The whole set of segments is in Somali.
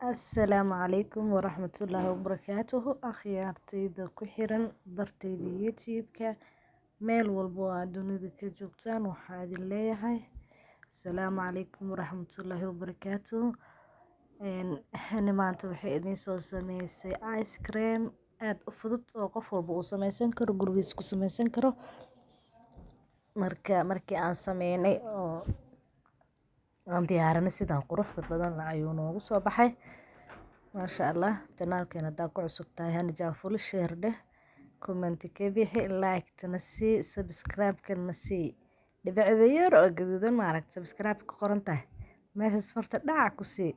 Asalaamu calaykum waraxmatullaahi wabarakaatuhu akhyaartayda ku xiran bartayda youtube-ka meel walbo oo aad dunida ka joogtaan waxaa idin leeyahay asalaamu calaykum waraxmatullaahi wabarakaatuhu hani maanta waxay idin soo sameysay ice cream aad u fudud oo qof walba uu sameysan karo gurigiisa ku sameysan karo markii aan sameynay oo aan diyaarinay sidaan quruxda badan ayuu noogu soo baxay maasha allah janaalkeena hadaa ku cusub tahay hani jaafuli share dheh comment ka bixi like tana sii subscribe-kana sii dhibicda yar oo gaduudan maaragta subscribe ka qoran tahay meeshaas farta dhaca ku sii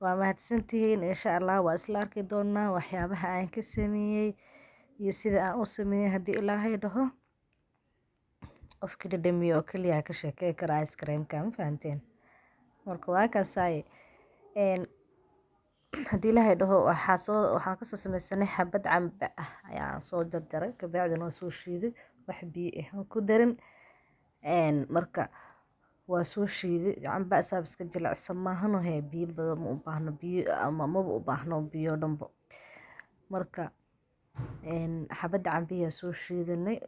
waa mahadsantihiin insha allah waa isla arki doonaa waxyaabaha aan ka sameeyey iyo sida aan u sameeyey haddii ilaahay dhaho qofkii dhadhamiye oo keliya ka sheekey kara ice cream-ka ma fahanteen marka waa kaasay haddii ilaahay dhaho waxaan kasoo sameysanay xabad cambe ah ayaan soo jarjaray kabacdina waa soo shiiday wax biyo ah aan ku darin marka waa soo shiiday cambe asaab iska jilicsan maahano hee biyo badan ma u baahno biyo ama maba u baahno biyo dhanbo marka xabadda cambiyaa soo shiidanay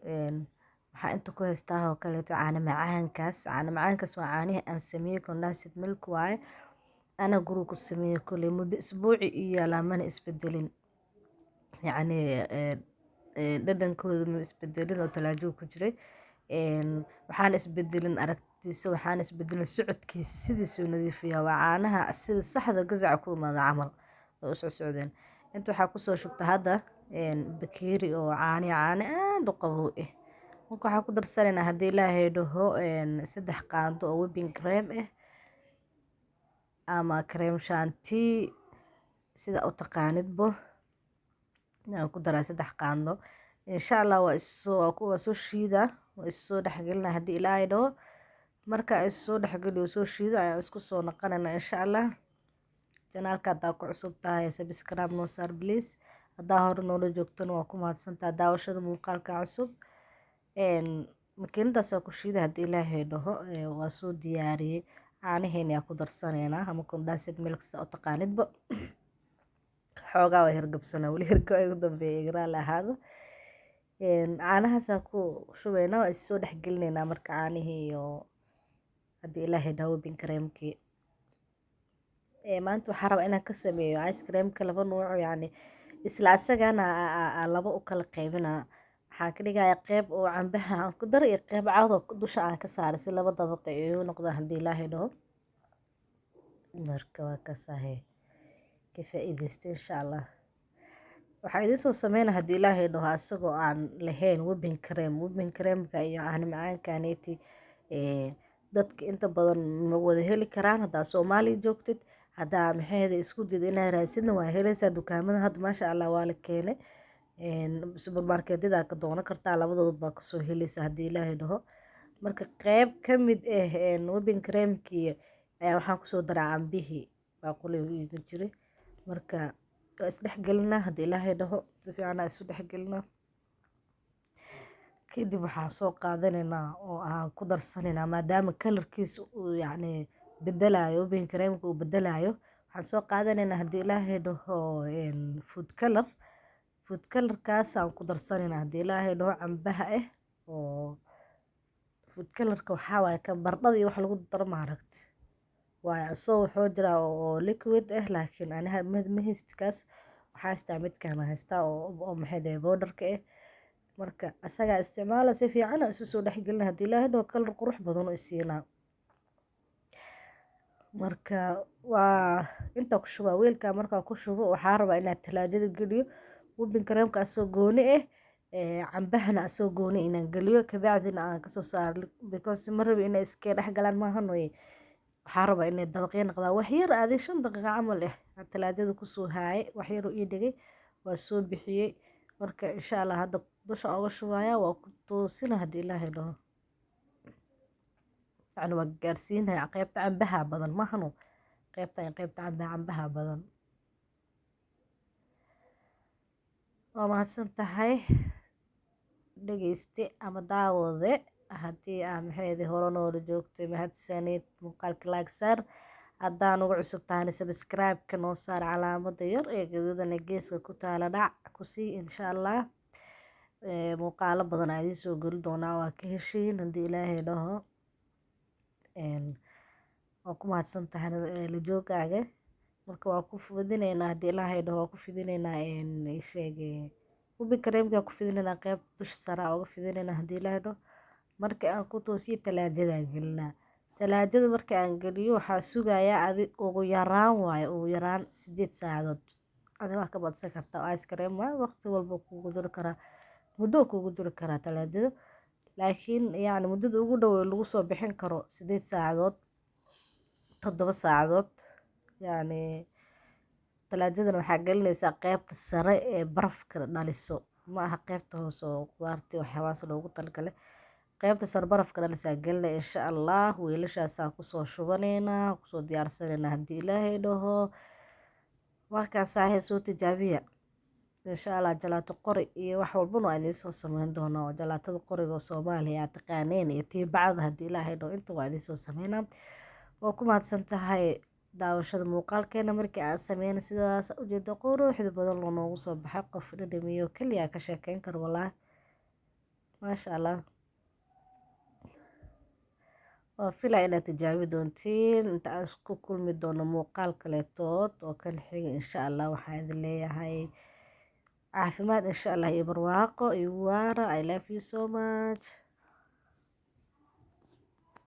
waxaa inta ku haystaa oo kaleeto caano macaankaas waa caanihii aan sameeyey condensed milk waaye ana guriga ku sameeyey koley muddo isbuuci iyo yaalaa mana isbedelin yacni dhadhankooda ma isbedelin oo talaajo ku jiray waxaan isbedelin aragtiisa waxaan isbedelin socodkiisa sidiisuu nadiifiyaa waa caanaha sida saxda gazaca ku imaada camal oo u socdeen inta waxaa kusoo shubta hadda bakeeri oo caano aad u qabow ah marka waxaa ku darsanaynaa haddii ilaahay dhaho 3 qaando oo whipping cream ah ama cream shanti sida u taqaanidbo aan ku daraa 3 qaando insha allah waa soo shiida waa soo dhexgelinaa haddii ilaahay dhaho marka ay soo dhexgeliyo soo shiida ayaan isku soo naqanaynaa insha allah janaalka haddaa ku cusub tahay subscribe noo saar please haddaa hore noola joogtana waa ku mahadsantahay daawashada muuqaalka cusub makiinadaas waa ku shiida haddii ilaahay dhaho waa soo diyaariyey caanaheena yaa ku darsanaynaa ama condensed milk sida u taqaanidba xoogaa waa hirgabsanaa weli hirgab ay ugu dambeeya igraa la ahaado caanahaasaa ku shubaynaa waa issoo dhexgelinaynaa marka caanihii iyo haddii ilaahay dhaho whipping creamkii maanta waxaa rabaa inaan ka sameeyo ice creamka 2 nooc yacni isla asagana laba u kala qaybinaa waxaan ka dhigayaa qeyb oo cambaha aan ku daray iyo qeyb cadoo dusha aan ka saaray si 2 dabaq ay u noqdaan haddii ilaahay dhaho marka waa kaasahee ka faa'iidaysta insha allah waxaa idiin soo sameynaa haddii ilaahay dhaho asagoo aan lahayn whipping creamka iyo caano macaankaneeti dadka inta badan ma wada heli karaan haddaa Soomaaliya joogtid haddaa maxayda isku dayda inaad raadsidna waa helaysaa dukaamada hadda maasha allah waa la keenay supermarketyada ka doonan kartaa labadooda baa kasoo helaysa haddii ilaahay dhaho marka qeyb ka mid ah whipping creamkii ayaa waxaan kusoo daraa cambihii baaquliga iiga jiray marka waa isdhexgelinaa haddii ilaahay dhaho si fiican isu dhexgelinaa kadib waxaan soo qaadanaynaa oo aan ku darsanaynaa maadaama kalarkiisa uu yacni bedelayo whipping creamka uu bedelayo waxaan soo qaadanaynaa haddii ilaahay dhaho food colorkaas aan ku darsanaynaa haddii ilaahay dhaho cambaha ah oo food colorka waxaa waaye ka bardhada iyo wax lagu daro maaragti waaye asoo wuxuu jiraa oo liquid ah laakiin aniga ma haystikaas waxaa haystaa midkaan haystaa oo maxay powderka ah marka asagaa isticmaala si fiican isu soo dhexgelina haddii ilaahay dhaho kalar qurux badan oo isiinaa marka waa inta ku shubaa weelka markaa ku shubo waxaa rabaa inaad talaajada geliyo whipping creamka asoo gooni ah cambahana asoo gooni inaan geliyo kabacdina aan kasoo saaro because ma rabi inay iska dhex galaan maahan way waxaa rabaa inay dabaqyo noqdaan wax yar aadi 5 daqiiqo camal ah talaajada kusoo haayay wax yar oo ii dhigay waa soo bixiyey marka insha allah hadda dusha uga shubaya waa ku toosina haddii ilaahay dhaho yacni waa gaarsiinaya qeybta cambaha badan maahano qeybta cambaha badan waa mahadsan tahay dhegeyste ama daawade haddii aa maxaydi hore noola joogtay mahadsanid muuqaalka like saar haddaa nagu cusub tahana subscribe-ka noo saar calaamada yar ee gaduudana geeska ku taala dhac ku sii insha allah. Muuqaalo badan aa idiin soo geli doonaa waa ka heshiin haddii ilaahay dhaho. waa ku mahadsan tahay la joogaaga. marka waa ku fidinaynaa haddii ilaahay dhaho, waa ku fidinaynaa sheege ubi kareemka ku fidinaynaa qeyb dusha sare uga fidinaynaa haddii ilaahay dhaho. marka aan ku toosiyo talaajada gelinaa. talaajada marka aan geliyo waxaa sugayaa ugu yaraan waaye ugu yaraan 8 saacadood. adiga waa ka badsan kartaa ice cream waaye waqti walba kugu jiri karaa, muddo kugu jiri karaa talaajada. laakiin yani muddada ugu dhow lagu soo bixin karo 8 saacadood 7 saacadood. yani talaajadana waxaa gelinaysaa qeybta sare ee barafka dhaliso, ma aha qeybta hoose oo qudaartii waxyaabahaas loogu talagalay. qeybta sare barafka dhalisaa gelinay insha allah. weelashaasaan kusoo shubanaynaa, kusoo diyaarsanaynaa haddii ilaahay dhaho. markaasaa soo tijaabiya insha allah. jalaato qori iyo wax walbana waa idiin soo sameyn doonaa. oo jalaatada qoriga oo Soomaaliya aad taqaaneen iyo tii bacda haddii ilaahay dhaho inta waa idiin soo sameynaa. waa ku mahadsan tahay daawashada muuqaalkeena. markii aan sameynay sidaas ujeedo quruxda badan loo noogu soo baxay. qof dhadhamiyo kaliya ka sheekeyn karo walahi maasha allah. waa filaa inaad tijaabi doontiin. inta aan isku kulmi doono muuqaal kaleetood oo kan xiga insha allah waxaan idin leeyahay caafimaad insha allah iyo barwaaqo iyo waara. I love you so much.